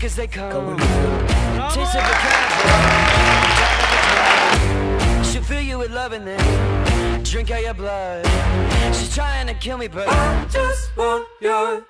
quick as they come. Taste of a casual. She'll fill you with love and then drink out your blood. She's trying to kill me, but I just want your.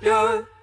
Yeah.